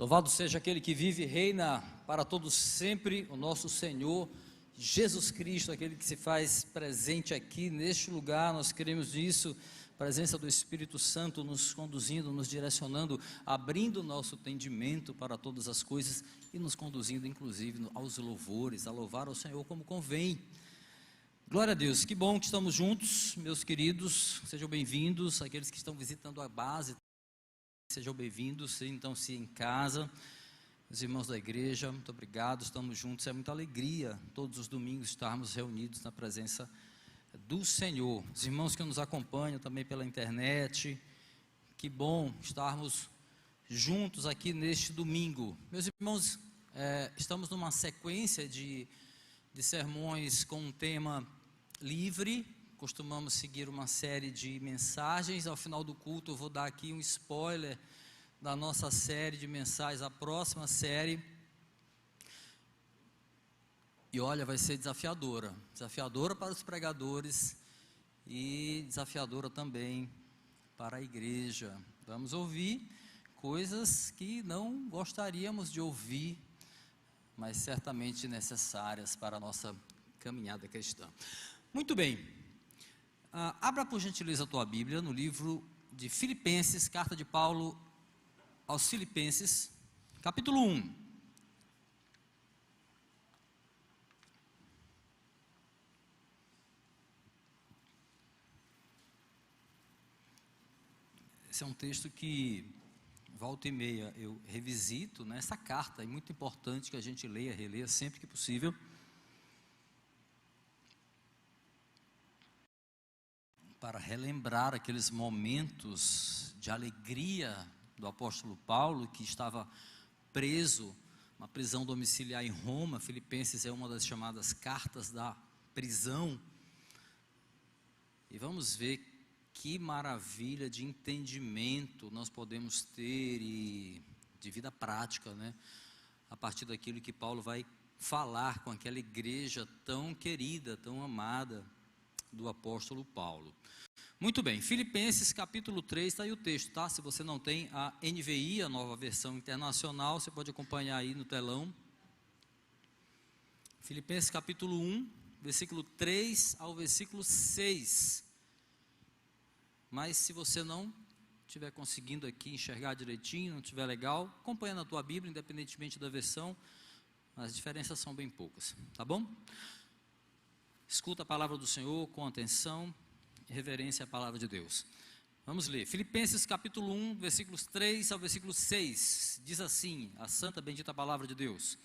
Louvado seja aquele que vive e reina para todos sempre, o nosso Senhor Jesus Cristo, aquele que se faz presente aqui neste lugar. Nós queremos isso, presença do Espírito Santo nos conduzindo, nos direcionando, abrindo o nosso entendimento para todas as coisas e nos conduzindo inclusive aos louvores, a louvar ao Senhor como convém. Glória a Deus, que bom que estamos juntos, meus queridos, sejam bem-vindos. Aqueles que estão visitando a base, sejam bem-vindos. Sintam-se em casa, os irmãos da igreja, muito obrigado, estamos juntos. É muita alegria todos os domingos estarmos reunidos na presença do Senhor. Os irmãos que nos acompanham também pela internet, que bom estarmos juntos aqui neste domingo. Meus irmãos, estamos numa sequência de sermões com um tema livre. Costumamos seguir uma série de mensagens. Ao final do culto eu vou dar aqui um spoiler da nossa série de mensagens, a próxima série. E olha, vai ser desafiadora para os pregadores e desafiadora também para a igreja. Vamos ouvir coisas que não gostaríamos de ouvir, mas certamente necessárias para a nossa caminhada cristã. Muito bem. Abra por gentileza a tua Bíblia no livro de Filipenses, carta de Paulo aos Filipenses, capítulo 1. Esse é um texto que volta e meia eu revisito, né? Essa carta é muito importante que a gente leia, releia sempre que possível. Para relembrar aqueles momentos de alegria do apóstolo Paulo, que estava preso, uma prisão domiciliar em Roma. Filipenses é uma das chamadas cartas da prisão. E vamos ver que maravilha de entendimento nós podemos ter e de vida prática, né? A partir daquilo que Paulo vai falar com aquela igreja tão querida, tão amada do apóstolo Paulo. Muito bem, Filipenses capítulo 3, está aí o texto, tá? Se você não tem a NVI, a nova versão internacional, você pode acompanhar aí no telão. Filipenses capítulo 1, versículo 3 ao versículo 6. Mas se você não estiver conseguindo aqui enxergar direitinho, não estiver legal, acompanha na tua Bíblia, independentemente da versão, as diferenças são bem poucas, tá bom? Escuta a palavra do Senhor com atenção e reverência à palavra de Deus. Vamos ler, Filipenses capítulo 1, versículos 3 ao versículo 6, diz assim, a santa bendita palavra de Deus: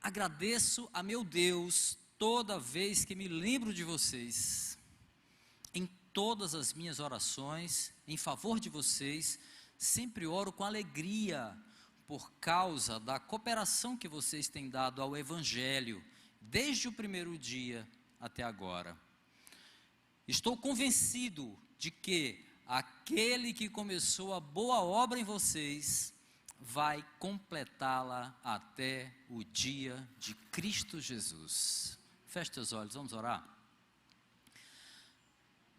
agradeço a meu Deus toda vez que me lembro de vocês. Em todas as minhas orações, em favor de vocês, sempre oro com alegria, por causa da cooperação que vocês têm dado ao Evangelho, desde o primeiro dia até agora. Estou convencido de que aquele que começou a boa obra em vocês vai completá-la até o dia de Cristo Jesus. Feche teus olhos, vamos orar.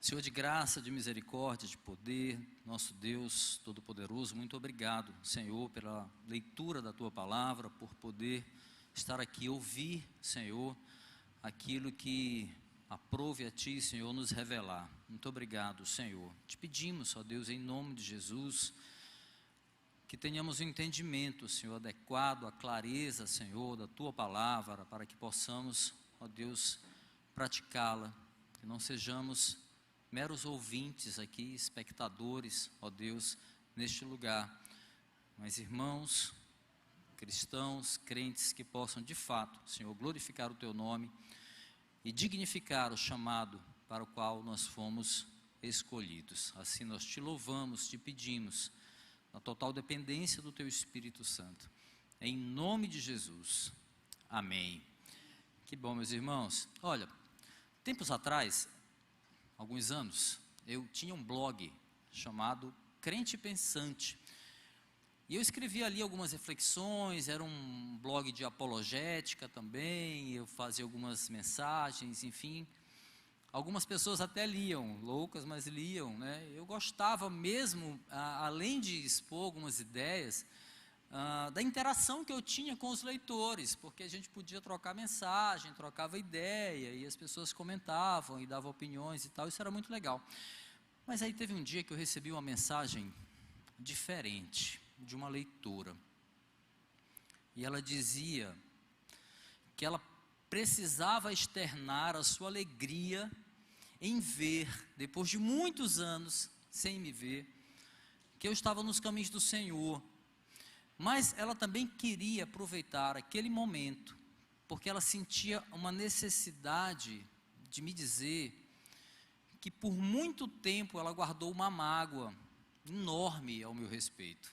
Senhor de graça, de misericórdia, de poder, nosso Deus Todo-Poderoso, muito obrigado, Senhor, pela leitura da Tua palavra, por poder estar aqui e ouvir, Senhor, aquilo que aprove a Ti, Senhor, nos revelar. Muito obrigado, Senhor. Te pedimos, ó Deus, em nome de Jesus, que tenhamos um entendimento, Senhor, adequado à clareza, Senhor, da Tua palavra, para que possamos, ó Deus, praticá-la, que não sejamos meros ouvintes aqui, espectadores, ó Deus, neste lugar, mas irmãos, cristãos, crentes que possam de fato, Senhor, glorificar o Teu nome e dignificar o chamado para o qual nós fomos escolhidos. Assim nós Te louvamos, Te pedimos, na total dependência do Teu Espírito Santo, em nome de Jesus, amém. Que bom, meus irmãos. Olha, tempos atrás, alguns anos, eu tinha um blog chamado Crente Pensante, e eu escrevia ali algumas reflexões, era um blog de apologética também, eu fazia algumas mensagens, enfim. Algumas pessoas até liam, loucas, mas liam, né? Eu gostava mesmo, além de expor algumas ideias, da interação que eu tinha com os leitores, porque a gente podia trocar mensagem, trocava ideia, e as pessoas comentavam e davam opiniões e tal, isso era muito legal. Mas aí teve um dia que eu recebi uma mensagem diferente, de uma leitora, e ela dizia que ela precisava externar a sua alegria em ver, depois de muitos anos sem me ver, que eu estava nos caminhos do Senhor. Mas ela também queria aproveitar aquele momento, porque ela sentia uma necessidade de me dizer que por muito tempo ela guardou uma mágoa enorme ao meu respeito.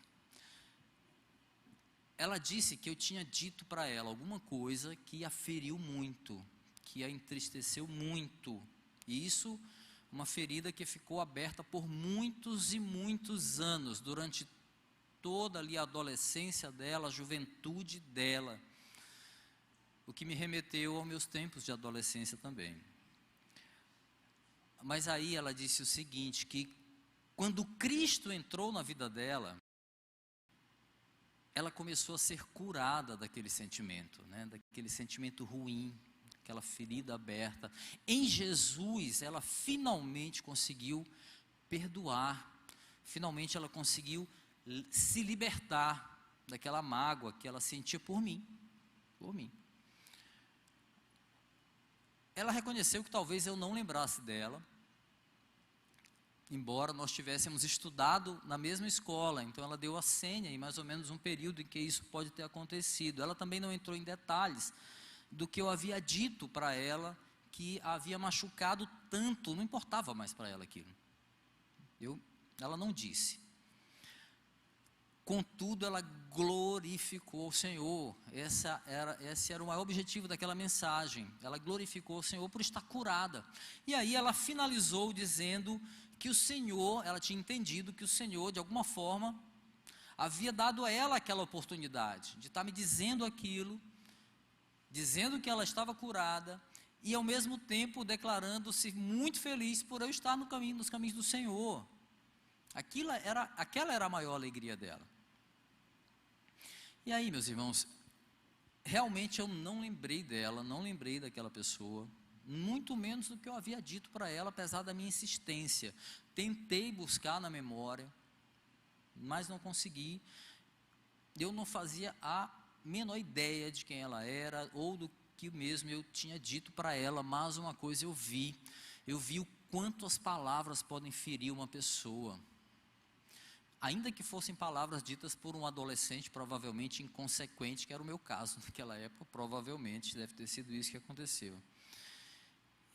Ela disse que eu tinha dito para ela alguma coisa que a feriu muito, que a entristeceu muito, e isso, uma ferida que ficou aberta por muitos e muitos anos, durante toda ali a adolescência dela, a juventude dela, o que me remeteu aos meus tempos de adolescência também. Mas aí ela disse o seguinte, que quando Cristo entrou na vida dela, ela começou a ser curada daquele sentimento, né? Daquele sentimento ruim, aquela ferida aberta. Em Jesus, ela finalmente conseguiu perdoar, finalmente ela conseguiu se libertar daquela mágoa que ela sentia por mim, por mim. Ela reconheceu que talvez eu não lembrasse dela, embora nós tivéssemos estudado na mesma escola, então ela deu a senha em mais ou menos um período em que isso pode ter acontecido. Ela também não entrou em detalhes do que eu havia dito para ela, que a havia machucado tanto, não importava mais para ela aquilo. Ela não disse. Contudo, ela glorificou o Senhor. Esse era o maior objetivo daquela mensagem. Ela glorificou o Senhor por estar curada. E aí ela finalizou dizendo que o Senhor, ela tinha entendido que o Senhor, de alguma forma, havia dado a ela aquela oportunidade de estar me dizendo aquilo, dizendo que ela estava curada, e ao mesmo tempo declarando-se muito feliz por eu estar nos caminhos do Senhor. Aquela era a maior alegria dela. E aí, meus irmãos, realmente eu não lembrei dela, não lembrei daquela pessoa, muito menos do que eu havia dito para ela, apesar da minha insistência. Tentei buscar na memória, mas não consegui. Eu não fazia a menor ideia de quem ela era, ou do que mesmo eu tinha dito para ela, mas uma coisa eu vi o quanto as palavras podem ferir uma pessoa. Ainda que fossem palavras ditas por um adolescente, provavelmente inconsequente, que era o meu caso naquela época, provavelmente deve ter sido isso que aconteceu.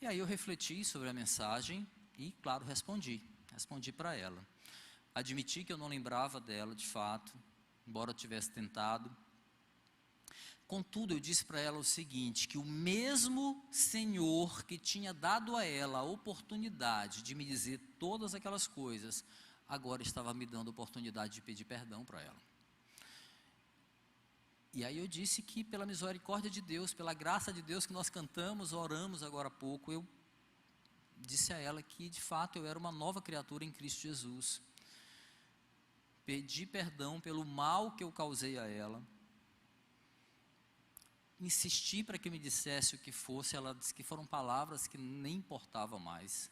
E aí eu refleti sobre a mensagem e, claro, respondi para ela. Admiti que eu não lembrava dela de fato, embora eu tivesse tentado. Contudo, eu disse para ela o seguinte, que o mesmo Senhor que tinha dado a ela a oportunidade de me dizer todas aquelas coisas, agora estava me dando a oportunidade de pedir perdão para ela. E aí eu disse que pela misericórdia de Deus, pela graça de Deus que nós cantamos, oramos agora há pouco, eu disse a ela que de fato eu era uma nova criatura em Cristo Jesus. Pedi perdão pelo mal que eu causei a ela. Insisti para que me dissesse o que fosse, ela disse que foram palavras que nem importavam mais.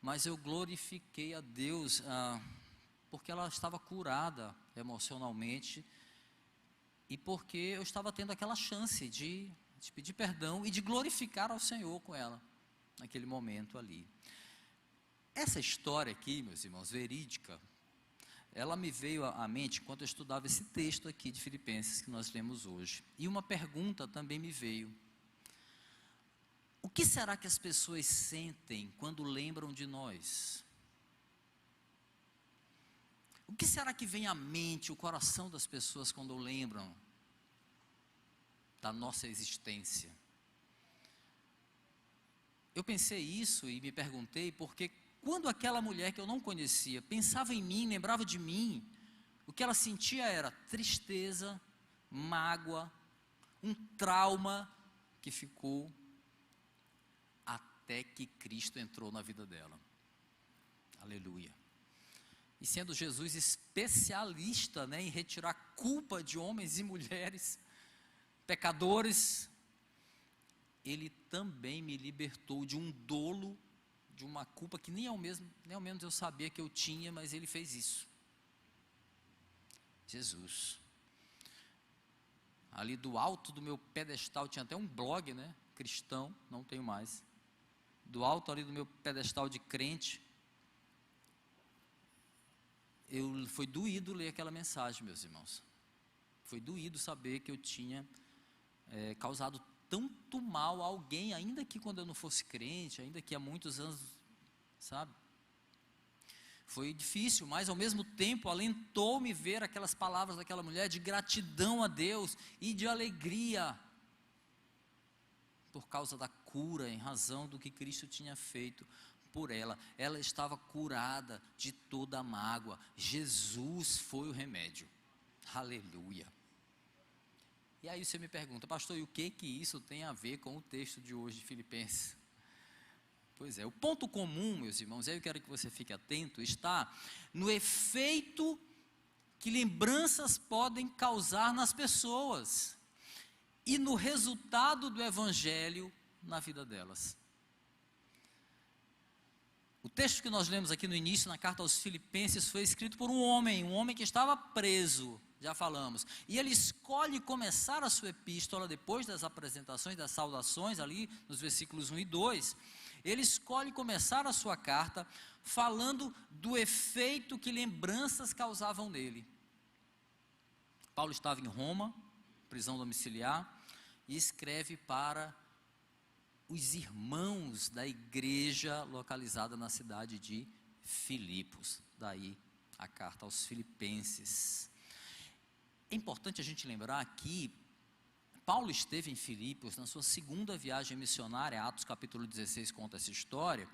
Mas eu glorifiquei a Deus, porque ela estava curada emocionalmente, e porque eu estava tendo aquela chance de pedir perdão e de glorificar ao Senhor com ela, naquele momento ali. Essa história aqui, meus irmãos, verídica, ela me veio à mente quando eu estudava esse texto aqui de Filipenses que nós lemos hoje. E uma pergunta também me veio. O que será que as pessoas sentem quando lembram de nós? O que será que vem à mente, o coração das pessoas quando lembram da nossa existência? Eu pensei isso e me perguntei porque quando aquela mulher que eu não conhecia pensava em mim, lembrava de mim, o que ela sentia era tristeza, mágoa, um trauma que ficou até que Cristo entrou na vida dela. Aleluia. E sendo Jesus especialista, né, em retirar culpa de homens e mulheres, pecadores, Ele também me libertou de um dolo, de uma culpa que nem ao menos eu sabia que eu tinha, mas Ele fez isso. Jesus. Ali do alto do meu pedestal, tinha até um blog, né, cristão, não tenho mais. Do alto ali do meu pedestal de crente, foi doído ler aquela mensagem, meus irmãos. Foi doído saber que eu tinha causado tanto mal a alguém, ainda que quando eu não fosse crente, ainda que há muitos anos, sabe? Foi difícil, mas ao mesmo tempo alentou-me ver aquelas palavras daquela mulher de gratidão a Deus e de alegria, por causa da cura, em razão do que Cristo tinha feito por ela. Ela estava curada de toda a mágoa. Jesus foi o remédio. Aleluia. E aí você me pergunta, pastor, e o que isso tem a ver com o texto de hoje de Filipenses? Pois é, o ponto comum, meus irmãos, eu quero que você fique atento, está no efeito que lembranças podem causar nas pessoas e no resultado do evangelho na vida delas. O texto que nós lemos aqui no início, na carta aos Filipenses, foi escrito por um homem que estava preso, já falamos, e ele escolhe começar a sua epístola, depois das apresentações, das saudações, ali nos versículos 1 e 2, ele escolhe começar a sua carta, falando do efeito que lembranças causavam nele. Paulo estava em Roma, prisão domiciliar, e escreve para os irmãos da igreja localizada na cidade de Filipos, daí a carta aos Filipenses. É importante a gente lembrar que Paulo esteve em Filipos na sua segunda viagem missionária, Atos capítulo 16 conta essa história,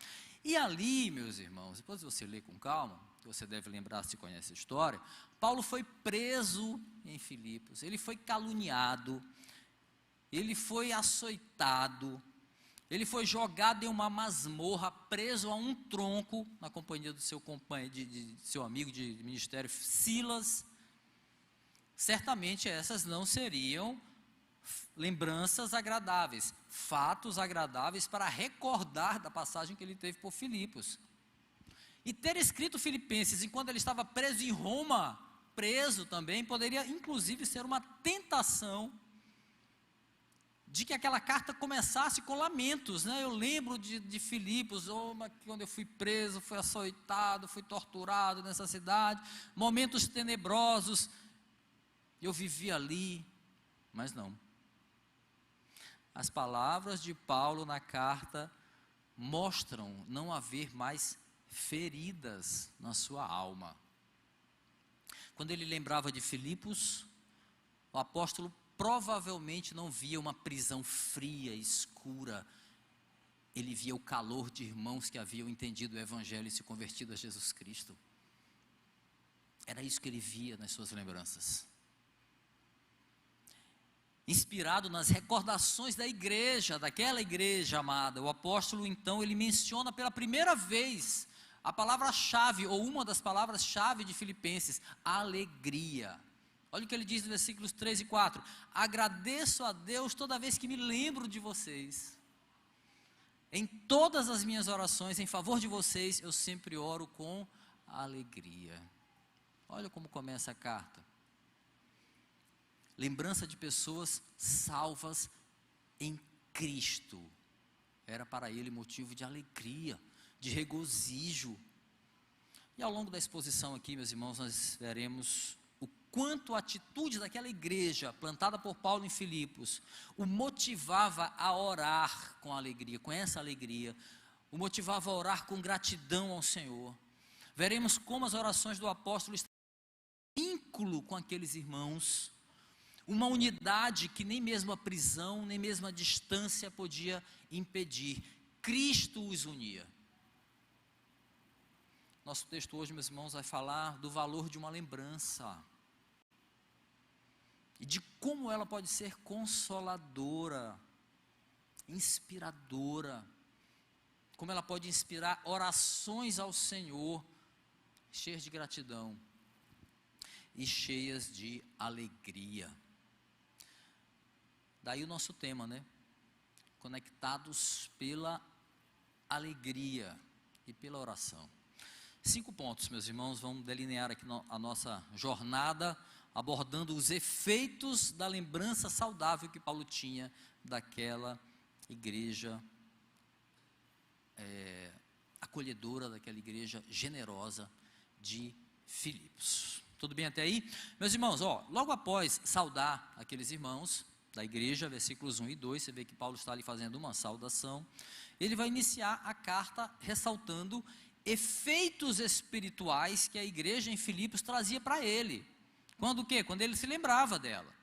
e ali, meus irmãos, depois você lê com calma, você deve lembrar se conhece a história, Paulo foi preso em Filipos, ele foi caluniado, ele foi açoitado, ele foi jogado em uma masmorra, preso a um tronco, na companhia do seu companheiro, de seu amigo de ministério, Silas. Certamente essas não seriam lembranças agradáveis, fatos agradáveis para recordar da passagem que ele teve por Filipos. E ter escrito Filipenses enquanto ele estava preso em Roma, preso também, poderia inclusive ser uma tentação de que aquela carta começasse com lamentos, né? Eu lembro de Filipos, quando eu fui preso, fui açoitado, fui torturado nessa cidade, momentos tenebrosos, eu vivi ali, mas não. As palavras de Paulo na carta mostram não haver mais feridas na sua alma. Quando ele lembrava de Filipos, o apóstolo provavelmente não via uma prisão fria, escura. Ele via o calor de irmãos que haviam entendido o evangelho e se convertido a Jesus Cristo. Era isso que ele via nas suas lembranças. Inspirado nas recordações da igreja, daquela igreja amada, o apóstolo então, ele menciona pela primeira vez a palavra-chave, ou uma das palavras-chave de Filipenses, alegria. Olha o que ele diz nos versículos 3 e 4, agradeço a Deus toda vez que me lembro de vocês, em todas as minhas orações, em favor de vocês, eu sempre oro com alegria. Olha como começa a carta, lembrança de pessoas salvas em Cristo, era para ele motivo de alegria, de regozijo. E ao longo da exposição aqui, meus irmãos, nós veremos quanto a atitude daquela igreja plantada por Paulo em Filipos o motivava a orar com alegria, com essa alegria, o motivava a orar com gratidão ao Senhor. Veremos como as orações do apóstolo estão em vínculo com aqueles irmãos, uma unidade que nem mesmo a prisão, nem mesmo a distância podia impedir. Cristo os unia. Nosso texto hoje, meus irmãos, vai falar do valor de uma lembrança e de como ela pode ser consoladora, inspiradora, como ela pode inspirar orações ao Senhor cheias de gratidão e cheias de alegria. Daí o nosso tema, né? Conectados pela alegria e pela oração. 5 pontos, meus irmãos, vamos delinear aqui a nossa jornada, abordando os efeitos da lembrança saudável que Paulo tinha daquela igreja acolhedora, daquela igreja generosa de Filipos. Tudo bem até aí? Meus irmãos, logo após saudar aqueles irmãos da igreja, versículos 1 e 2, você vê que Paulo está ali fazendo uma saudação. Ele vai iniciar a carta ressaltando efeitos espirituais que a igreja em Filipos trazia para ele. Quando o quê? Quando ele se lembrava dela.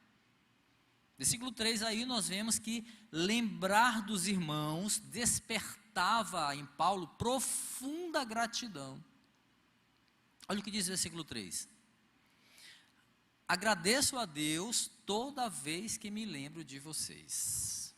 Versículo 3 aí nós vemos que lembrar dos irmãos despertava em Paulo profunda gratidão. Olha o que diz o versículo 3. Agradeço a Deus toda vez que me lembro de vocês.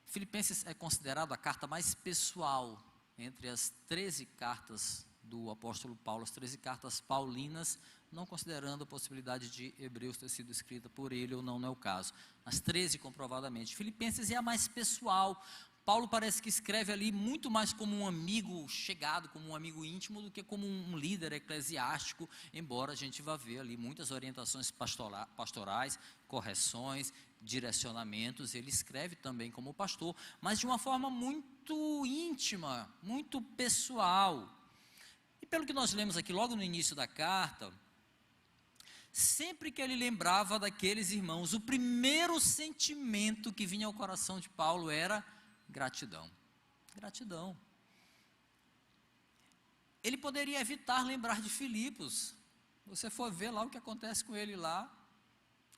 Filipenses é considerado a carta mais pessoal entre as 13 cartas do apóstolo Paulo, as 13 cartas paulinas, não considerando a possibilidade de Hebreus ter sido escrita por ele ou não, não é o caso. As 13 comprovadamente. Filipenses é a mais pessoal. Paulo parece que escreve ali muito mais como um amigo chegado, como um amigo íntimo, do que como um líder eclesiástico, embora a gente vá ver ali muitas orientações pastorais, correções, direcionamentos. Ele escreve também como pastor, mas de uma forma muito íntima, muito pessoal. E pelo que nós lemos aqui logo no início da carta, sempre que ele lembrava daqueles irmãos, o primeiro sentimento que vinha ao coração de Paulo era gratidão. Gratidão. Ele poderia evitar lembrar de Filipos. Você for ver lá o que acontece com ele lá,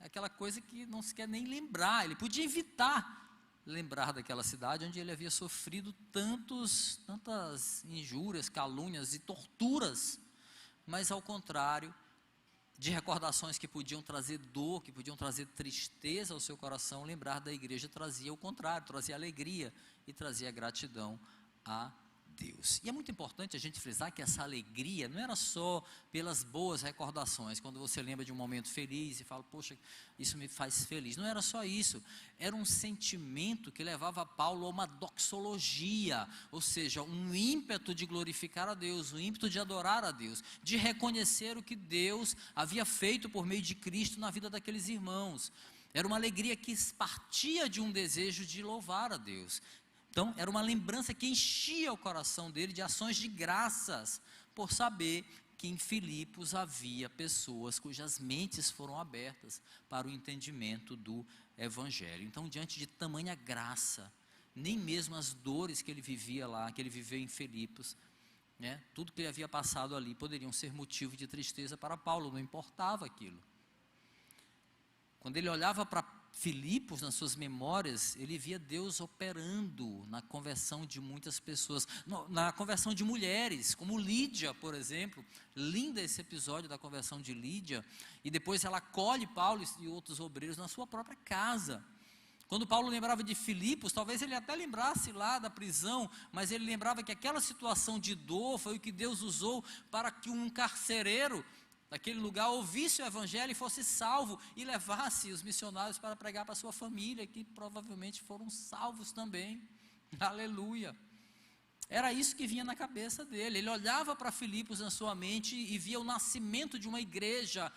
é aquela coisa que não se quer nem lembrar. Ele podia evitar lembrar daquela cidade onde ele havia sofrido tantas injúrias, calúnias e torturas, mas ao contrário, de recordações que podiam trazer dor, que podiam trazer tristeza ao seu coração, lembrar da igreja trazia o contrário, trazia alegria e trazia gratidão a Deus. E é muito importante a gente frisar que essa alegria não era só pelas boas recordações, quando você lembra de um momento feliz e fala, poxa, isso me faz feliz. Não era só isso, era um sentimento que levava Paulo a uma doxologia, ou seja, um ímpeto de glorificar a Deus, um ímpeto de adorar a Deus, de reconhecer o que Deus havia feito por meio de Cristo na vida daqueles irmãos. Era uma alegria que partia de um desejo de louvar a Deus. Então, era uma lembrança que enchia o coração dele de ações de graças, por saber que em Filipos havia pessoas cujas mentes foram abertas para o entendimento do Evangelho. Então, diante de tamanha graça, nem mesmo as dores que ele vivia lá, que ele viveu em Filipos, tudo que ele havia passado ali, poderiam ser motivo de tristeza para Paulo, não importava aquilo. Quando ele olhava para Filipos, nas suas memórias, ele via Deus operando na conversão de muitas pessoas, na conversão de mulheres, como Lídia, por exemplo. Linda esse episódio da conversão de Lídia, e depois ela acolhe Paulo e outros obreiros na sua própria casa. Quando Paulo lembrava de Filipos, talvez ele até lembrasse lá da prisão, mas ele lembrava que aquela situação de dor foi o que Deus usou para que um carcereiro daquele lugar ouvisse o evangelho e fosse salvo, e levasse os missionários para pregar para a sua família, que provavelmente foram salvos também. Aleluia. Era isso que vinha na cabeça dele. Ele olhava para Filipos na sua mente e via o nascimento de uma igreja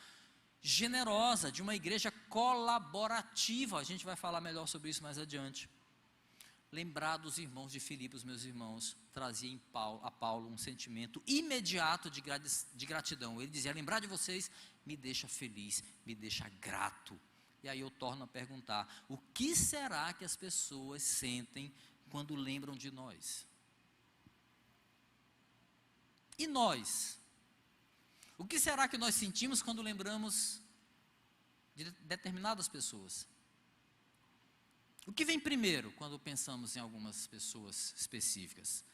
generosa, de uma igreja colaborativa. A gente vai falar melhor sobre isso mais adiante. Lembrar dos irmãos de Filipos, meus irmãos, trazia a Paulo um sentimento imediato de gratidão. Ele dizia, lembrar de vocês me deixa feliz, me deixa grato. E aí eu torno a perguntar, o que será que as pessoas sentem quando lembram de nós? E nós? O que será que nós sentimos quando lembramos de determinadas pessoas? O que vem primeiro quando pensamos em algumas pessoas específicas?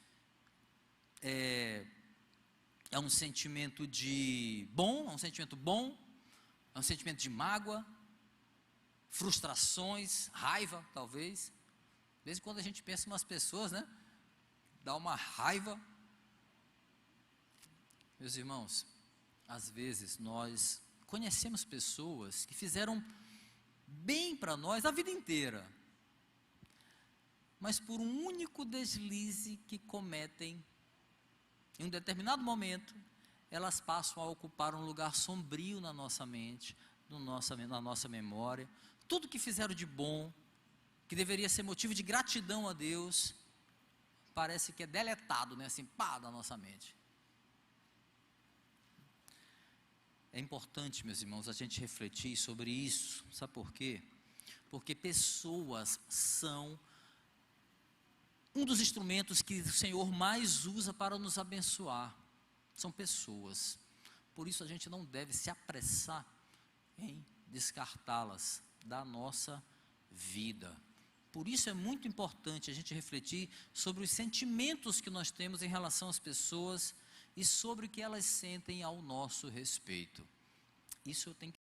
É um sentimento é um sentimento bom, é um sentimento de mágoa, frustrações, raiva, talvez. De vez em quando a gente pensa em umas pessoas, dá uma raiva. Meus irmãos, às vezes nós conhecemos pessoas que fizeram bem para nós a vida inteira, mas por um único deslize que cometem, em um determinado momento, elas passam a ocupar um lugar sombrio na nossa mente, na nossa memória. Tudo que fizeram de bom, que deveria ser motivo de gratidão a Deus, parece que é deletado, né? Assim, pá, da nossa mente. É importante, meus irmãos, a gente refletir sobre isso. Sabe por quê? Porque pessoas são um dos instrumentos que o Senhor mais usa para nos abençoar. São pessoas. Por isso a gente não deve se apressar em descartá-las da nossa vida. Por isso é muito importante a gente refletir sobre os sentimentos que nós temos em relação às pessoas e sobre o que elas sentem ao nosso respeito. Isso eu tenho que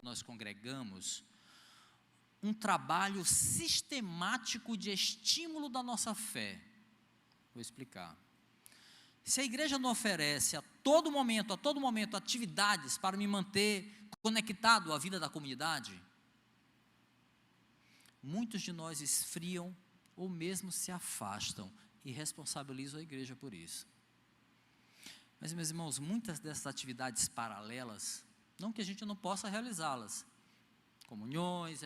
nós congregamos, um trabalho sistemático de estímulo da nossa fé. Vou explicar. Se a igreja não oferece a todo momento, atividades para me manter conectado à vida da comunidade, muitos de nós esfriam ou mesmo se afastam e responsabilizam a igreja por isso. Mas, meus irmãos, muitas dessas atividades paralelas, não que a gente não possa realizá-las, comunhões,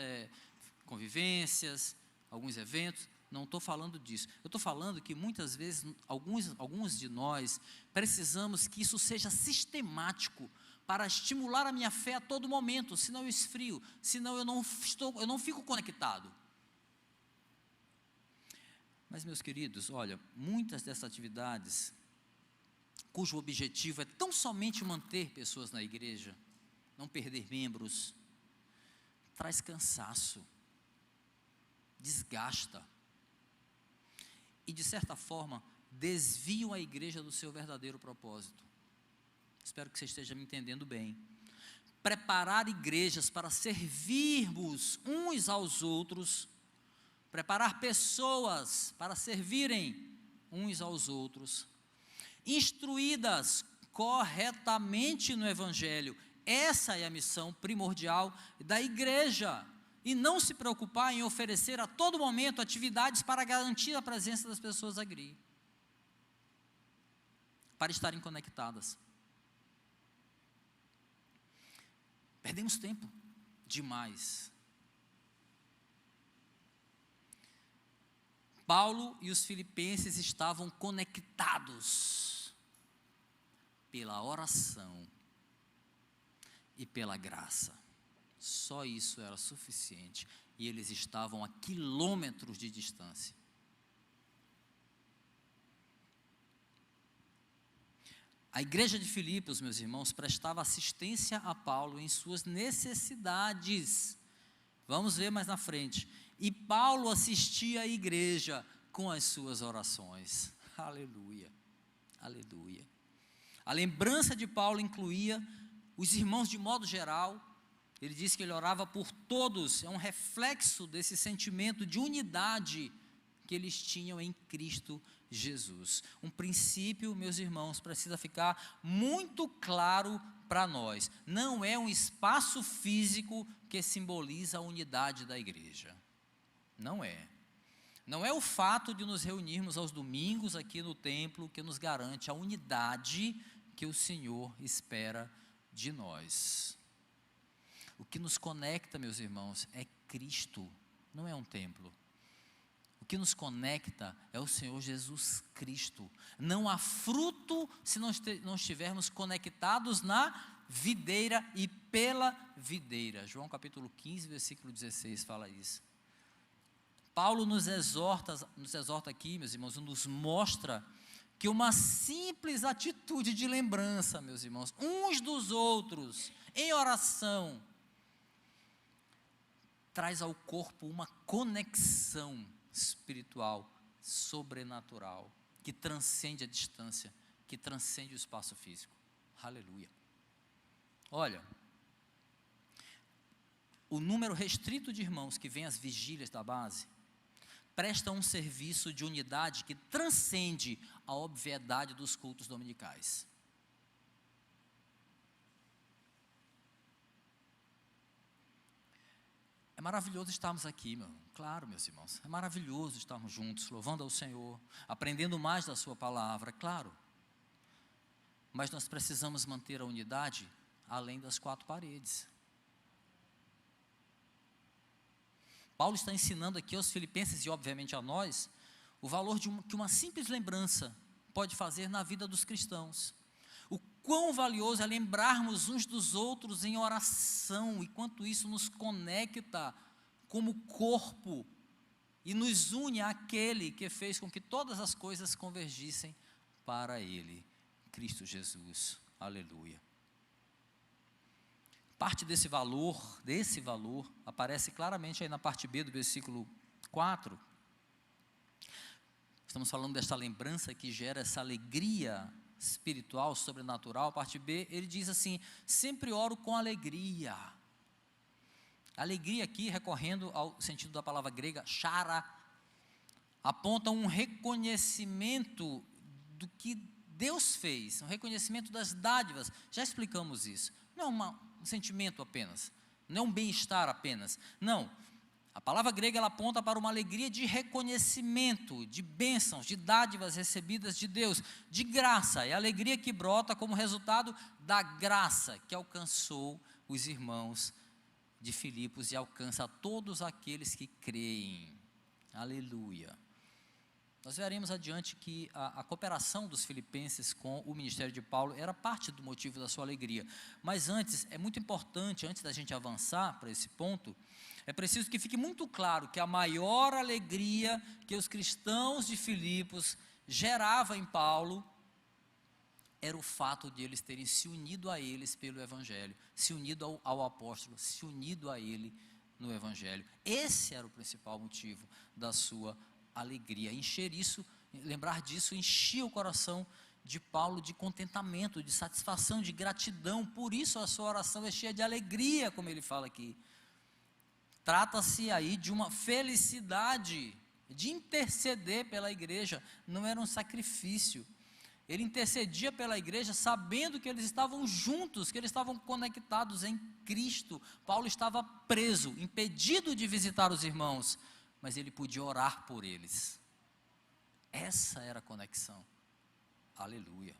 convivências, alguns eventos, não estou falando disso. Eu estou falando que muitas vezes, alguns de nós, precisamos que isso seja sistemático, para estimular a minha fé a todo momento, senão eu esfrio, senão eu não fico conectado. Mas, meus queridos, olha, muitas dessas atividades, cujo objetivo é tão somente manter pessoas na igreja, não perder membros, traz cansaço, desgasta, e de certa forma, desviam a igreja do seu verdadeiro propósito. Espero que você esteja me entendendo bem. Preparar igrejas para servirmos uns aos outros, preparar pessoas para servirem uns aos outros, instruídas corretamente no Evangelho. Essa é a missão primordial da igreja, e não se preocupar em oferecer a todo momento atividades para garantir a presença das pessoas aqui, para estarem conectadas. Perdemos tempo demais. Paulo e os filipenses estavam conectados pela oração e pela graça. Só isso era suficiente. E eles estavam a quilômetros de distância. A igreja de Filipos, meus irmãos, prestava assistência a Paulo em suas necessidades. Vamos ver mais na frente. E Paulo assistia a igreja com as suas orações. Aleluia, aleluia. A lembrança de Paulo incluía os irmãos de modo geral. Ele disse que ele orava por todos. É um reflexo desse sentimento de unidade que eles tinham em Cristo Jesus. Um princípio, meus irmãos, precisa ficar muito claro para nós. Não é um espaço físico que simboliza a unidade da igreja. Não é. Não é o fato de nos reunirmos aos domingos aqui no templo que nos garante a unidade que o Senhor espera de nós. O que nos conecta, meus irmãos, é Cristo, não é um templo. O que nos conecta é o Senhor Jesus Cristo. Não há fruto se não estivermos conectados na videira e pela videira. João capítulo 15, versículo 16 fala isso. Paulo nos exorta aqui, meus irmãos, nos mostra que uma simples atitude de lembrança, meus irmãos, uns dos outros, em oração, traz ao corpo uma conexão espiritual, sobrenatural, que transcende a distância, que transcende o espaço físico. Aleluia. Olha, o número restrito de irmãos que vêm às vigílias da base prestam um serviço de unidade que transcende a obviedade dos cultos dominicais. É maravilhoso estarmos aqui, claro, meus irmãos, é maravilhoso estarmos juntos, louvando ao Senhor, aprendendo mais da sua palavra, claro. Mas nós precisamos manter a unidade além das quatro paredes. Paulo está ensinando aqui aos filipenses e obviamente a nós, o valor que uma simples lembrança pode fazer na vida dos cristãos. O quão valioso é lembrarmos uns dos outros em oração, e quanto isso nos conecta como corpo, e nos une àquele que fez com que todas as coisas convergissem para Ele, Cristo Jesus. Aleluia. Parte desse valor, aparece claramente aí na parte B do versículo 4. Estamos falando desta lembrança que gera essa alegria espiritual, sobrenatural. Parte B, ele diz assim: sempre oro com alegria. Alegria aqui, recorrendo ao sentido da palavra grega, chara, aponta um reconhecimento do que Deus fez, um reconhecimento das dádivas. Já explicamos isso. Não é um sentimento apenas, não é um bem-estar apenas. Não. A palavra grega ela aponta para uma alegria de reconhecimento, de bênçãos, de dádivas recebidas de Deus, de graça. É a alegria que brota como resultado da graça que alcançou os irmãos de Filipos e alcança a todos aqueles que creem. Aleluia. Nós veremos adiante que a cooperação dos filipenses com o ministério de Paulo era parte do motivo da sua alegria. Mas antes, é muito importante, antes da gente avançar para esse ponto, é preciso que fique muito claro que a maior alegria que os cristãos de Filipos gerava em Paulo era o fato de eles terem se unido a eles pelo Evangelho, se unido ao apóstolo, se unido a ele no Evangelho. Esse era o principal motivo da sua alegria. Lembrar disso enchia o coração de Paulo de contentamento, de satisfação, de gratidão. Por isso a sua oração é cheia de alegria, como ele fala aqui. Trata-se aí de uma felicidade de interceder pela igreja, não era um sacrifício. Ele intercedia pela igreja sabendo que eles estavam juntos, que eles estavam conectados em Cristo. Paulo estava preso, impedido de visitar os irmãos, mas ele podia orar por eles. Essa era a conexão. Aleluia.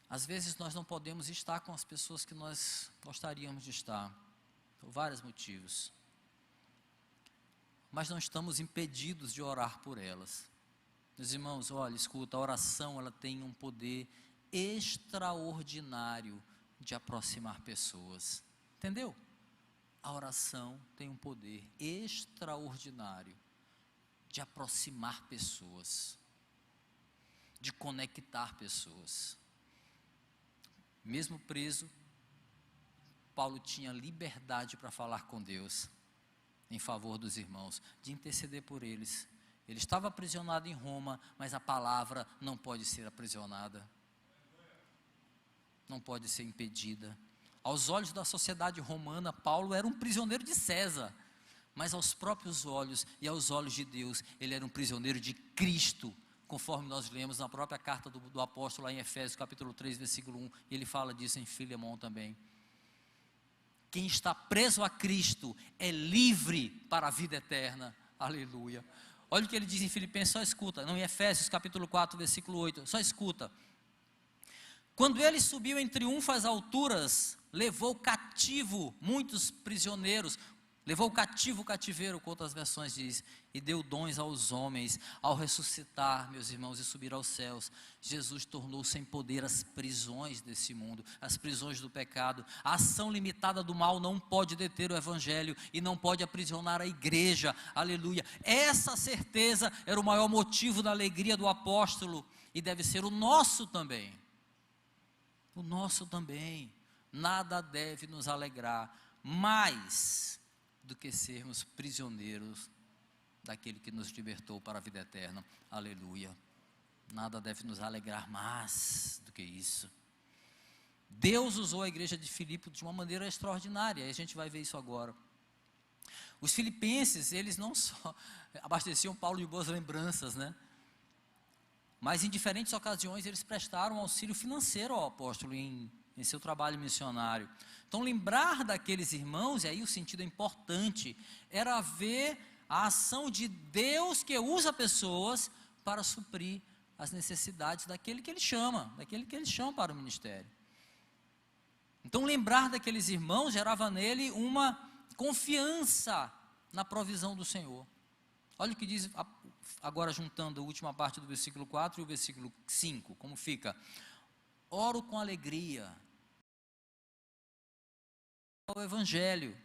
Às vezes nós não podemos estar com as pessoas que nós gostaríamos de estar, por vários motivos, mas não estamos impedidos de orar por elas. Meus irmãos, olha, escuta, a oração ela tem um poder extraordinário de aproximar pessoas, entendeu? A oração tem um poder extraordinário de aproximar pessoas, de conectar pessoas. Mesmo preso, Paulo tinha liberdade para falar com Deus, em favor dos irmãos, de interceder por eles. Ele estava aprisionado em Roma, mas a palavra não pode ser aprisionada, não pode ser impedida. Aos olhos da sociedade romana, Paulo era um prisioneiro de César, mas aos próprios olhos e aos olhos de Deus, ele era um prisioneiro de Cristo, conforme nós lemos na própria carta do apóstolo lá em Efésios capítulo 3, versículo 1, ele fala disso em Filemão também. Quem está preso a Cristo é livre para a vida eterna, aleluia. Olha o que ele diz em Filipenses, só escuta, não em Efésios capítulo 4, versículo 8, só escuta. Quando ele subiu em triunfo às alturas, levou cativo muitos prisioneiros, levou cativo o cativeiro, como outras versões diz, e deu dons aos homens. Ao ressuscitar, meus irmãos, e subir aos céus, Jesus tornou sem poder as prisões desse mundo, as prisões do pecado. A ação limitada do mal não pode deter o evangelho e não pode aprisionar a igreja, aleluia. Essa certeza era o maior motivo da alegria do apóstolo e deve ser o nosso também. O nosso também. Nada deve nos alegrar mais do que sermos prisioneiros daquele que nos libertou para a vida eterna, aleluia. Nada deve nos alegrar mais do que isso. Deus usou a igreja de Filipe de uma maneira extraordinária, e a gente vai ver isso agora. Os filipenses, eles não só abasteciam Paulo de boas lembranças, né? Mas em diferentes ocasiões eles prestaram auxílio financeiro ao apóstolo em seu trabalho missionário. Então lembrar daqueles irmãos, e aí o sentido é importante, era ver a ação de Deus que usa pessoas para suprir as necessidades daquele que ele chama para o ministério. Então lembrar daqueles irmãos gerava nele uma confiança na provisão do Senhor. Olha o que diz, agora juntando a última parte do versículo 4 e o versículo 5, como fica? Oro com alegria ao evangelho,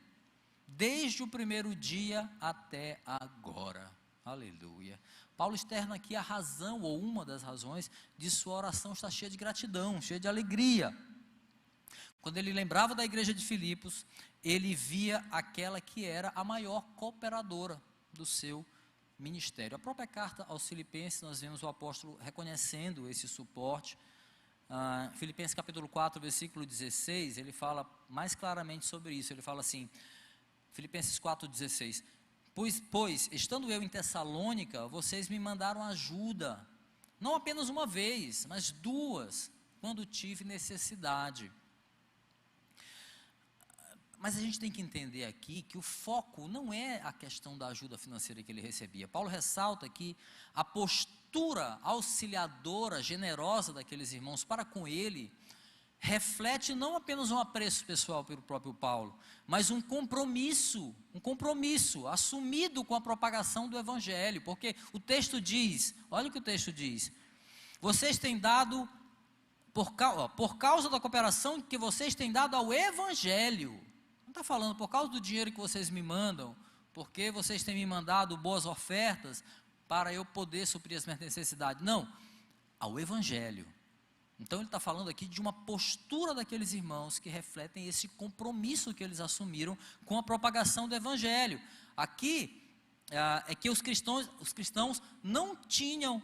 desde o primeiro dia até agora, aleluia. Paulo externa aqui a razão, ou uma das razões, de sua oração está cheia de gratidão, cheia de alegria. Quando ele lembrava da igreja de Filipos, ele via aquela que era a maior cooperadora do seu ministério. A própria carta aos Filipenses, nós vemos o apóstolo reconhecendo esse suporte, Filipenses capítulo 4, versículo 16, ele fala mais claramente sobre isso. Ele fala assim, Filipenses 4,16: Pois, estando eu em Tessalônica, vocês me mandaram ajuda, não apenas uma vez, mas duas, quando tive necessidade. Mas a gente tem que entender aqui que o foco não é a questão da ajuda financeira que ele recebia. Paulo ressalta que a postura auxiliadora, generosa daqueles irmãos para com ele, reflete não apenas um apreço pessoal pelo próprio Paulo, mas um compromisso assumido com a propagação do Evangelho, porque o texto diz, olha o que o texto diz: vocês têm dado, por causa da cooperação que vocês têm dado ao Evangelho. Não está falando por causa do dinheiro que vocês me mandam, porque vocês têm me mandado boas ofertas para eu poder suprir as minhas necessidades. Não, ao Evangelho. Então ele está falando aqui de uma postura daqueles irmãos que refletem esse compromisso que eles assumiram com a propagação do Evangelho. Aqui é que os cristãos não tinham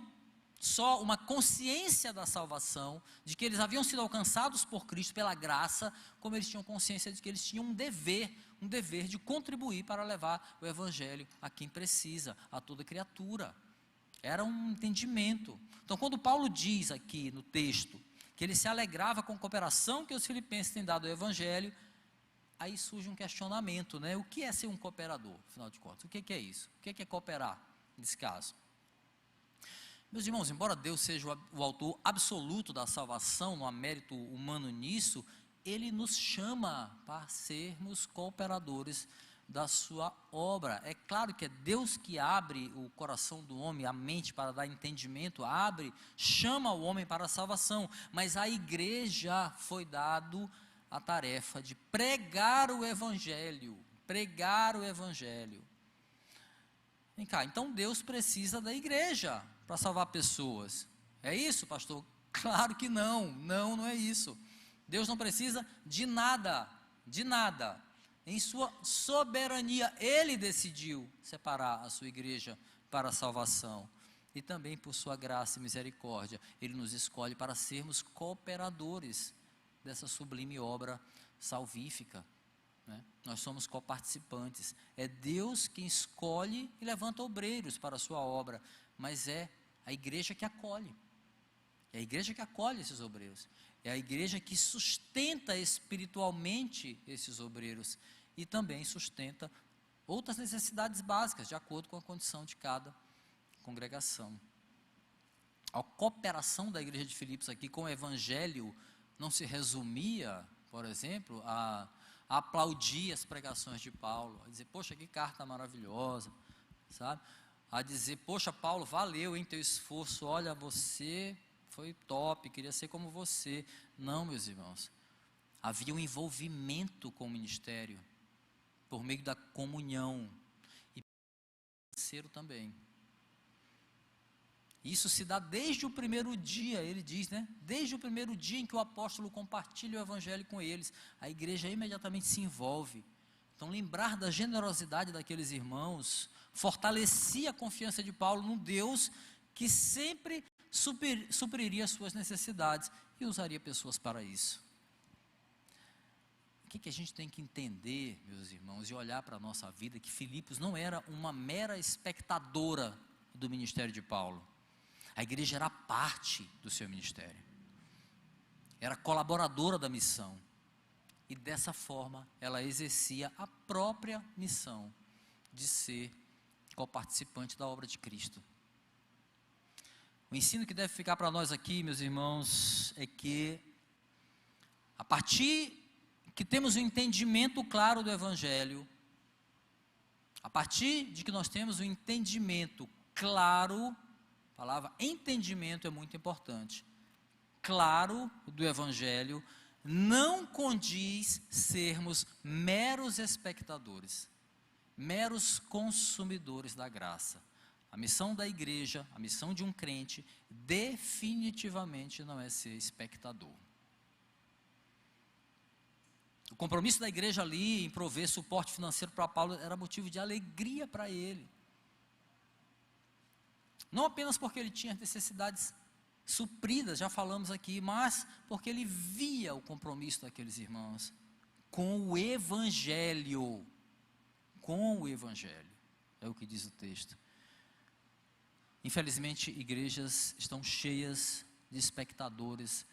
só uma consciência da salvação, de que eles haviam sido alcançados por Cristo pela graça, como eles tinham consciência de que eles tinham um dever de contribuir para levar o Evangelho a quem precisa, a toda criatura. Era um entendimento. Então, quando Paulo diz aqui no texto que ele se alegrava com a cooperação que os filipenses têm dado ao Evangelho, aí surge um questionamento, né? O que é ser um cooperador, afinal de contas? O que é isso? O que é cooperar, nesse caso? Meus irmãos, embora Deus seja o autor absoluto da salvação, não há mérito humano nisso, Ele nos chama para sermos cooperadores da sua obra. É claro que é Deus que abre o coração do homem, a mente para dar entendimento, chama o homem para a salvação, mas à igreja foi dado a tarefa de pregar o Evangelho, Vem cá, então Deus precisa da igreja para salvar pessoas. É isso, pastor? Claro que não, não é isso. Deus não precisa de nada. Em sua soberania, Ele decidiu separar a sua igreja para a salvação. E também por sua graça e misericórdia, Ele nos escolhe para sermos cooperadores dessa sublime obra salvífica. Nós somos coparticipantes. É Deus quem escolhe e levanta obreiros para a sua obra, mas é a igreja que acolhe. É a igreja que acolhe esses obreiros. É a igreja que sustenta espiritualmente esses obreiros e também sustenta outras necessidades básicas, de acordo com a condição de cada congregação. A cooperação da igreja de Filipos aqui com o Evangelho não se resumia, por exemplo, a aplaudir as pregações de Paulo, a dizer, poxa, que carta maravilhosa, sabe? A dizer, poxa, Paulo, valeu em teu esforço, olha, você foi top, queria ser como você. Não, meus irmãos, havia um envolvimento com o ministério, por meio da comunhão, e financeiro também. Isso se dá desde o primeiro dia, ele diz, né? Desde o primeiro dia em que o apóstolo compartilha o Evangelho com eles, a igreja imediatamente se envolve. Então, lembrar da generosidade daqueles irmãos fortalecia a confiança de Paulo no Deus que sempre supriria as suas necessidades e usaria pessoas para isso. O que a gente tem que entender, meus irmãos, e olhar para a nossa vida, que Filipos não era uma mera espectadora do ministério de Paulo. A igreja era parte do seu ministério, era colaboradora da missão, e dessa forma ela exercia a própria missão de ser coparticipante da obra de Cristo. O ensino que deve ficar para nós aqui, meus irmãos, é que a partir que temos um entendimento claro do Evangelho, a partir de que nós temos um entendimento claro, a palavra entendimento é muito importante, claro do Evangelho, não condiz sermos meros espectadores, meros consumidores da graça. A missão da igreja, a missão de um crente, definitivamente não é ser espectador. O compromisso da igreja ali em prover suporte financeiro para Paulo era motivo de alegria para ele. Não apenas porque ele tinha necessidades supridas, já falamos aqui, mas porque ele via o compromisso daqueles irmãos com o Evangelho. Com o Evangelho, é o que diz o texto. Infelizmente, igrejas estão cheias de espectadores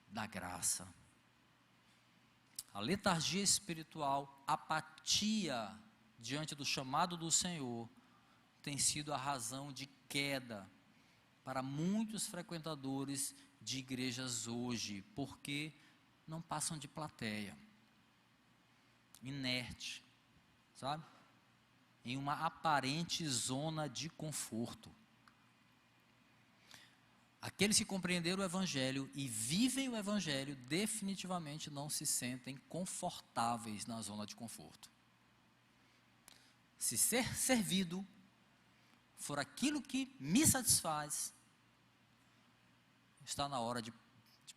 da graça. A letargia espiritual, apatia diante do chamado do Senhor, tem sido a razão de queda para muitos frequentadores de igrejas hoje, porque não passam de plateia, inerte, sabe? Em uma aparente zona de conforto. Aqueles que compreenderam o Evangelho e vivem o Evangelho, definitivamente não se sentem confortáveis na zona de conforto. Se ser servido for aquilo que me satisfaz, está na hora de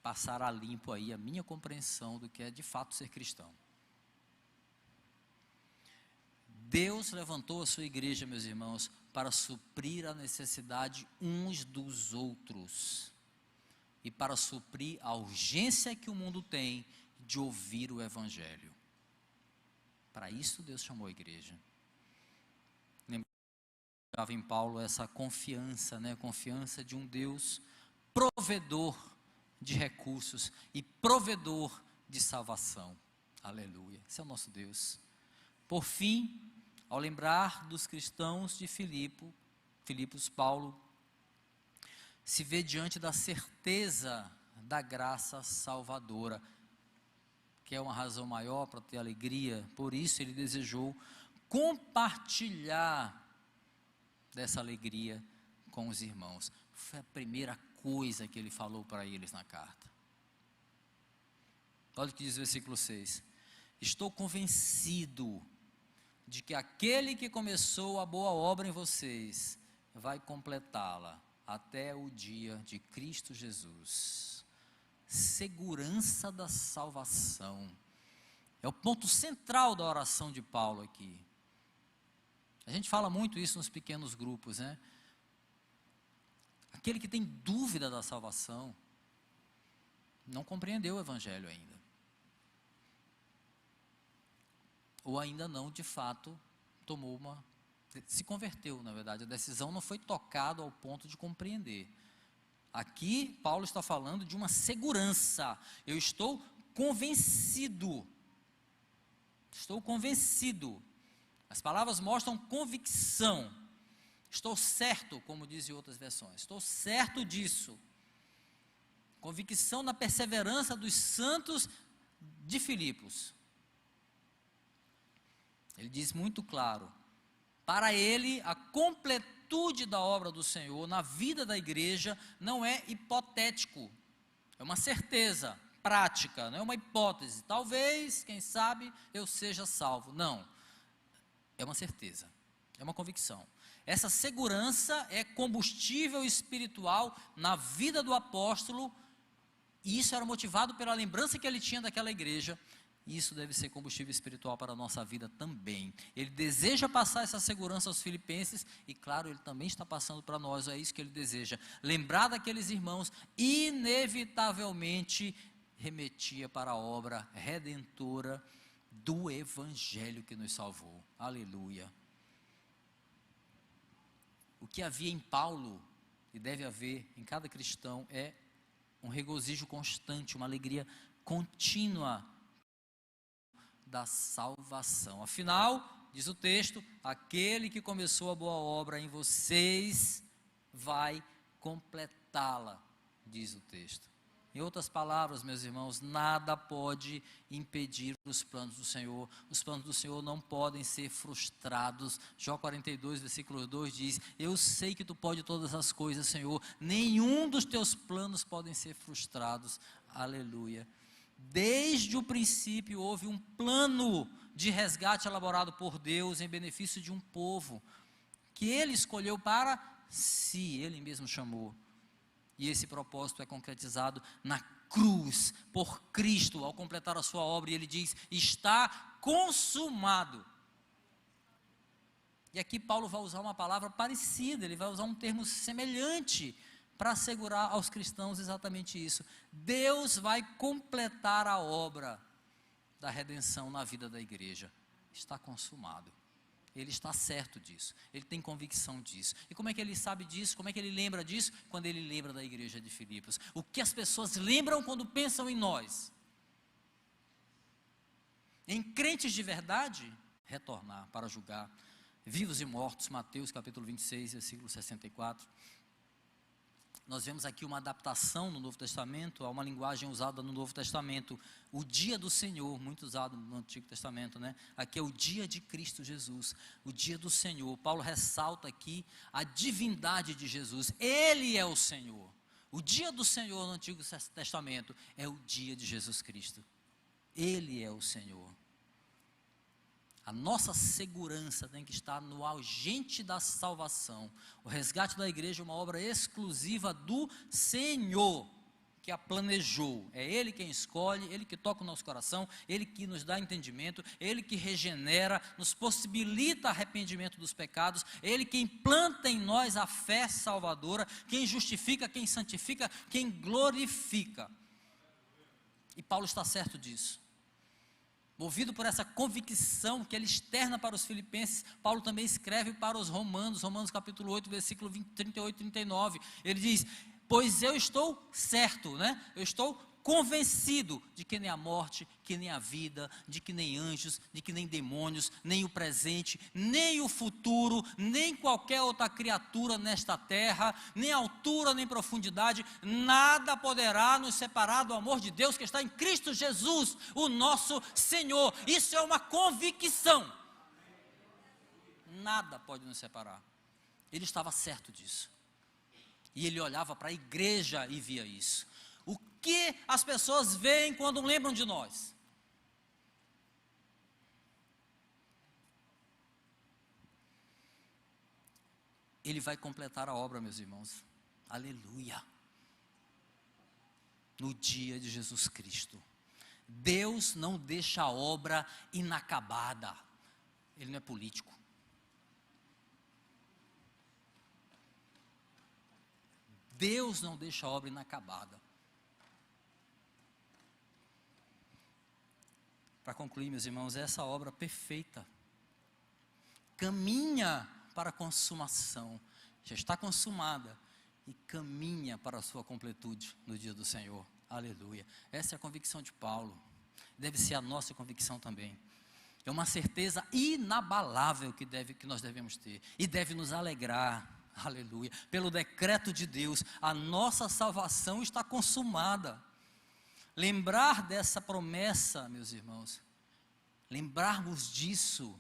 passar a limpo aí a minha compreensão do que é de fato ser cristão. Deus levantou a sua igreja, meus irmãos, para suprir a necessidade uns dos outros e para suprir a urgência que o mundo tem de ouvir o Evangelho. Para isso Deus chamou a igreja. Lembrava em Paulo essa confiança, confiança de um Deus provedor de recursos e provedor de salvação. Aleluia, esse é o nosso Deus. Por fim, ao lembrar dos cristãos de Filipos, Paulo se vê diante da certeza da graça salvadora, que é uma razão maior para ter alegria. Por isso ele desejou compartilhar dessa alegria com os irmãos. Foi a primeira coisa que ele falou para eles na carta. Olha o que diz o versículo 6. Estou convencido de que aquele que começou a boa obra em vocês vai completá-la até o dia de Cristo Jesus. Segurança da salvação é o ponto central da oração de Paulo aqui. A gente fala muito isso nos pequenos grupos, Aquele que tem dúvida da salvação não compreendeu o Evangelho ainda. Ou ainda não, de fato, se converteu, na verdade. A decisão não foi tocada ao ponto de compreender. Aqui, Paulo está falando de uma segurança. Eu estou convencido. Estou convencido. As palavras mostram convicção. Estou certo, como dizem outras versões. Estou certo disso. Convicção na perseverança dos santos de Filipos. Ele diz muito claro, para ele a completude da obra do Senhor na vida da igreja não é hipotético, é uma certeza prática, não é uma hipótese, talvez, quem sabe, eu seja salvo. Não, é uma certeza, é uma convicção. Essa segurança é combustível espiritual na vida do apóstolo, e isso era motivado pela lembrança que ele tinha daquela igreja. Isso deve ser combustível espiritual para a nossa vida também. Ele deseja passar essa segurança aos filipenses e, claro, ele também está passando para nós, é isso que ele deseja. Lembrar daqueles irmãos, inevitavelmente remetia para a obra redentora do Evangelho que nos salvou. Aleluia. O que havia em Paulo, e deve haver em cada cristão, é um regozijo constante, uma alegria contínua da salvação. Afinal, diz o texto, aquele que começou a boa obra em vocês vai completá-la, diz o texto. Em outras palavras, meus irmãos, nada pode impedir os planos do Senhor. Os planos do Senhor não podem ser frustrados. Jó 42, versículo 2 diz, eu sei que tu pode todas as coisas, Senhor, nenhum dos teus planos podem ser frustrados. Aleluia. Desde o princípio houve um plano de resgate elaborado por Deus em benefício de um povo que ele escolheu para si, ele mesmo chamou. E esse propósito é concretizado na cruz, por Cristo, ao completar a sua obra, e ele diz, está consumado. E aqui Paulo vai usar uma palavra parecida, ele vai usar um termo semelhante para assegurar aos cristãos exatamente isso. Deus vai completar a obra da redenção na vida da igreja. Está consumado. Ele está certo disso, ele tem convicção disso. E como é que ele sabe disso? Como é que ele lembra disso? Quando ele lembra da igreja de Filipos. O que as pessoas lembram quando pensam em nós? Em crentes de verdade, retornar para julgar vivos e mortos. Mateus capítulo 26, versículo 64. Nós vemos aqui uma adaptação no Novo Testamento, a uma linguagem usada no Novo Testamento, o dia do Senhor, muito usado no Antigo Testamento, né? Aqui é o dia de Cristo Jesus, o dia do Senhor. Paulo ressalta aqui a divindade de Jesus, Ele é o Senhor. O dia do Senhor no Antigo Testamento é o dia de Jesus Cristo, Ele é o Senhor. A nossa segurança tem que estar no agente da salvação. O resgate da igreja é uma obra exclusiva do Senhor, que a planejou. É Ele quem escolhe, Ele que toca o nosso coração, Ele que nos dá entendimento, Ele que regenera, nos possibilita arrependimento dos pecados, Ele que implanta em nós a fé salvadora, quem justifica, quem santifica, quem glorifica. E Paulo está certo disso. Movido por essa convicção que ele externa para os filipenses, Paulo também escreve para os romanos, Romanos capítulo 8, versículo 38 e 39, ele diz, pois eu estou certo, né? Eu estou convencido de que nem a morte, que nem a vida, de que nem anjos, de que nem demônios, nem o presente, nem o futuro, nem qualquer outra criatura nesta terra, nem altura, nem profundidade, nada poderá nos separar do amor de Deus que está em Cristo Jesus, o nosso Senhor. Isso é uma convicção. Nada pode nos separar. Ele estava certo disso. E ele olhava para a igreja e via isso. O que as pessoas veem quando lembram de nós? Ele vai completar a obra, meus irmãos. Aleluia. No dia de Jesus Cristo. Deus não deixa a obra inacabada. Ele não é político. Deus não deixa a obra inacabada. Para concluir, meus irmãos, essa obra perfeita caminha para a consumação, já está consumada e caminha para a sua completude no dia do Senhor. Aleluia. Essa é a convicção de Paulo, deve ser a nossa convicção também. É uma certeza inabalável que nós devemos ter e deve nos alegrar. Aleluia. Pelo decreto de Deus, a nossa salvação está consumada. Lembrar dessa promessa, meus irmãos, lembrarmos disso,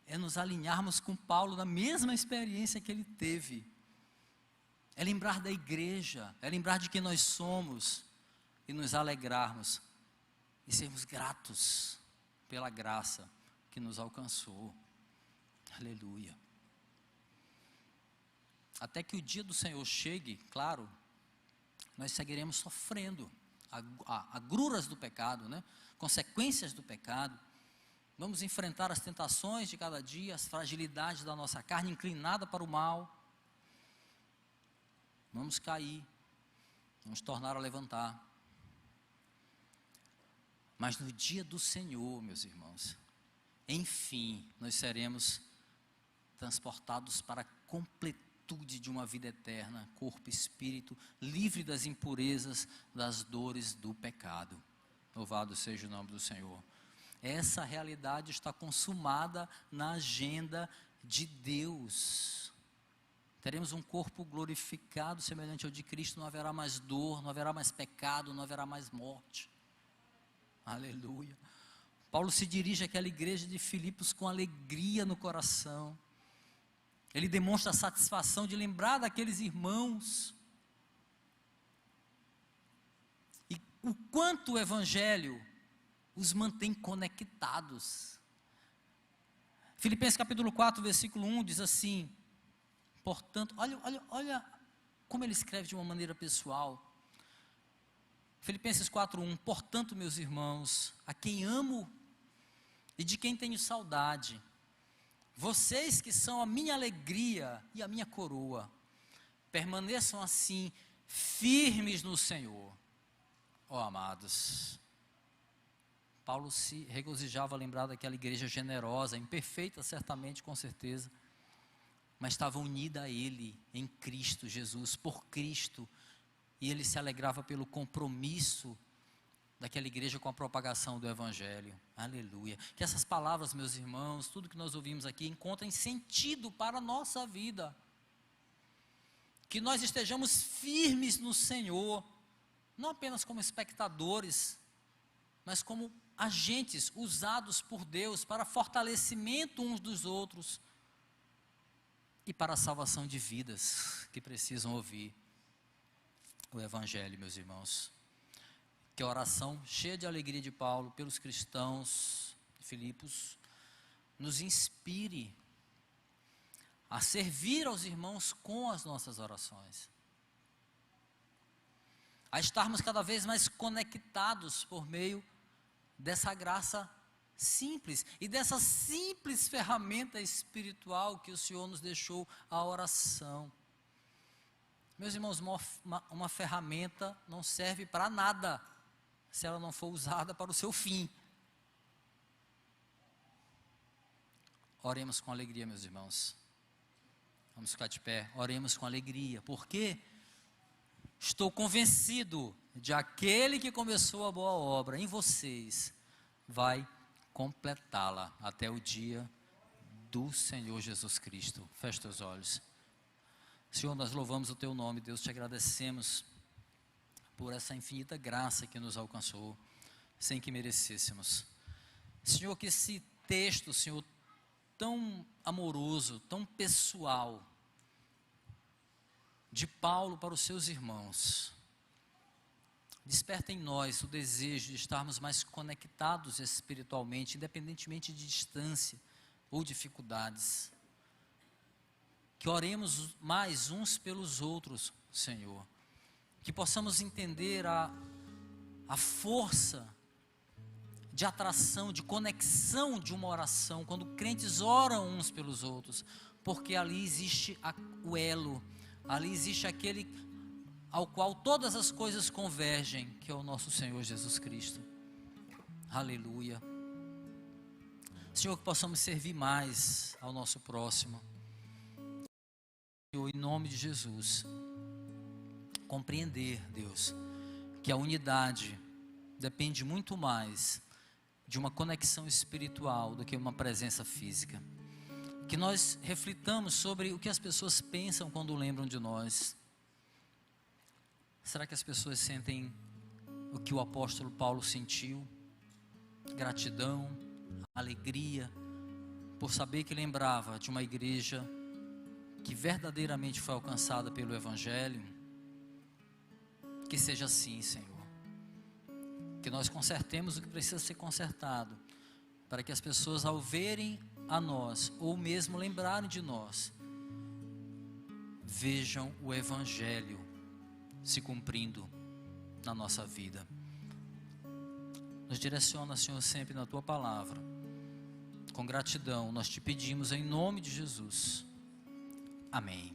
é nos alinharmos com Paulo na mesma experiência que ele teve. É lembrar da igreja, é lembrar de quem nós somos e nos alegrarmos e sermos gratos pela graça que nos alcançou. Aleluia. Até que o dia do Senhor chegue, claro, nós seguiremos sofrendo agruras do pecado, né? Consequências do pecado. Vamos enfrentar as tentações de cada dia, as fragilidades da nossa carne inclinada para o mal. Vamos cair, vamos tornar a levantar. Mas no dia do Senhor, meus irmãos, enfim, nós seremos transportados para a completude de uma vida eterna, corpo e espírito, livre das impurezas, das dores do pecado. Louvado seja o nome do Senhor. Essa realidade está consumada na agenda de Deus. Teremos um corpo glorificado, semelhante ao de Cristo, não haverá mais dor, não haverá mais pecado, não haverá mais morte. Aleluia. Paulo se dirige àquela igreja de Filipos com alegria no coração. Ele demonstra a satisfação de lembrar daqueles irmãos. E o quanto o Evangelho os mantém conectados. Filipenses capítulo 4, versículo 1 diz assim, portanto, olha como ele escreve de uma maneira pessoal. Filipenses 4:1, portanto, meus irmãos, a quem amo e de quem tenho saudade, vocês que são a minha alegria e a minha coroa, permaneçam assim, firmes no Senhor. Ó amados, Paulo se regozijava a lembrar daquela igreja generosa, imperfeita certamente, com certeza, mas estava unida a ele, em Cristo Jesus, por Cristo, e ele se alegrava pelo compromisso daquela igreja com a propagação do Evangelho. Aleluia. Que essas palavras, meus irmãos, tudo que nós ouvimos aqui, encontrem sentido para a nossa vida. Que nós estejamos firmes no Senhor, não apenas como espectadores, mas como agentes usados por Deus para fortalecimento uns dos outros e para a salvação de vidas que precisam ouvir o Evangelho, meus irmãos. Que a oração cheia de alegria de Paulo pelos cristãos de Filipos nos inspire a servir aos irmãos com as nossas orações, a estarmos cada vez mais conectados por meio dessa graça simples e dessa simples ferramenta espiritual que o Senhor nos deixou, a oração. Meus irmãos, uma ferramenta não serve para nada se ela não for usada para o seu fim. Oremos com alegria, meus irmãos. Vamos ficar de pé, oremos com alegria, porque estou convencido de aquele que começou a boa obra em vocês, vai completá-la até o dia do Senhor Jesus Cristo. Feche teus olhos. Senhor, nós louvamos o teu nome, Deus, te agradecemos por essa infinita graça que nos alcançou, sem que merecêssemos. Senhor, que esse texto, Senhor, tão amoroso, tão pessoal, de Paulo para os seus irmãos, desperta em nós o desejo de estarmos mais conectados espiritualmente, independentemente de distância ou dificuldades. Que oremos mais uns pelos outros, Senhor. Que possamos entender a força de atração, de conexão de uma oração, quando crentes oram uns pelos outros, porque ali existe o elo, ali existe aquele ao qual todas as coisas convergem, que é o nosso Senhor Jesus Cristo. Aleluia. Senhor, que possamos servir mais ao nosso próximo. Senhor, em nome de Jesus, compreender, Deus, que a unidade depende muito mais de uma conexão espiritual do que uma presença física. Que nós reflitamos sobre o que as pessoas pensam quando lembram de nós. Será que as pessoas sentem o que o apóstolo Paulo sentiu? Gratidão, alegria, por saber que lembrava de uma igreja que verdadeiramente foi alcançada pelo Evangelho? Que seja assim, Senhor. Que nós consertemos o que precisa ser consertado, para que as pessoas, ao verem a nós, ou mesmo lembrarem de nós, vejam o Evangelho se cumprindo na nossa vida. Nos direciona, Senhor, sempre na Tua Palavra. Com gratidão, nós te pedimos em nome de Jesus. Amém.